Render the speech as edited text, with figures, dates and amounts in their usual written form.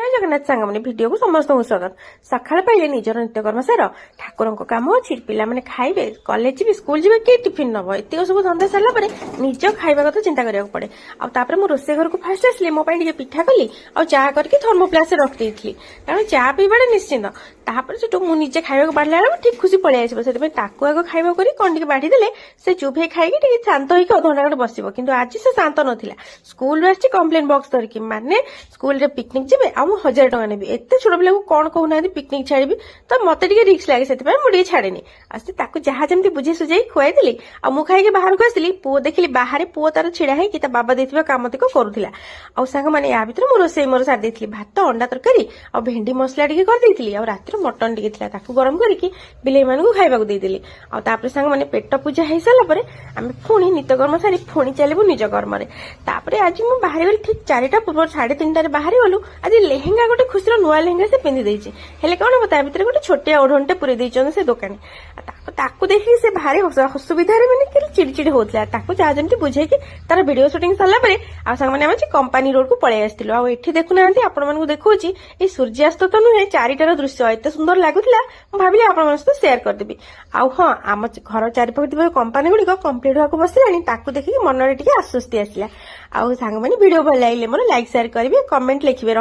जय जगन्नाथ सांग मैंने भिडियो को समस्त स्वागत। सकाळ पाइले निजर नित्यकर्म सार ठाकुर कम अच्छी पिला मैंने खाइबे कॉलेज जी स्कूल जी किए टिफिन नब एत सब धंदा सारा निज खाइबा कथा चिंता करा पड़े। आपर मो रोसे घर को फास्ट आसली मो पिठा कली आ चा करके थर्मोप्लास रखी कारण चा पीवा निश्चिंत तापर से मुझे खाइबा बाढ़ला बेलू ठीक खुशी पलि आसो से आग खाइबा कर कौन टी बाढ़ी देले से चुप है खाई शांत होकर अधघंटा खंडे बस कि आज से शांत नाला स्कूल आसी कम्प्लेन बॉक्स धरिकी माने स्कूल रे पिकनिक जी आ 1000 टका नेबी एते छोट पिला को कौन कहूना पिकनिक छाड़ी तो मत रिक्स लगे से मुझे छाड़ेनी आसे जहाँ जमी बुझे सुझे खुआई देली आ मु खाई बाहर को आसली पुओ देखिली बाहर पुओ तार छिड़ा है कि बाबा देथिबा काम तक करूला आ सांग माने या भीतर मो रोसई मोर सार देथिली भात अंडा तरकारी आ भेंडी मसला टिके कर देथिली आ रातिर मटन टिके थिला ताकू गरम करके बिलेई मानू खाइबा को देदेली आ तापर सांग माने पेट पूजा हे साला परे आमे पुणी नित्यकर्म सारी पुणी चलबु निज कर्म रे तापर आज मु बाहर गली ठीक 4टा पूर्व 3:30 बाहर गलु आज लेहेंगा गोटे खुशीर नुआ लेहेंगा से पिंधि देछि हेले कोन बता भीतर गोटे छोटिया ओढणटे पुरे देछन से दुकानी ताकू देखि से भारी असुविधा रे माने कि चिड़चिड़ होतला ताकू जा जमती बुझे कि तार वीडियो शूटिंग सल्ला परे आ संग माने आमे कंपनी रोड को पळे आस्तिलो आ एठी देखु नांती आपण मानकु देखौची ए सूर्यास्त तो नुहे 4टार दृश्य एते सुंदर लागुतला भाबिले आपण मन सहित शेयर कर देबी आ हां आम घर चारिपटे कंपनी गुडी को कंप्लीट होको बसिलानी ताकू देखि मन रे टिके आश्वस्ति आसिला आ संग माने वीडियो भल लागले मोर लाइक शेयर करबे कमेंट लिखिबे।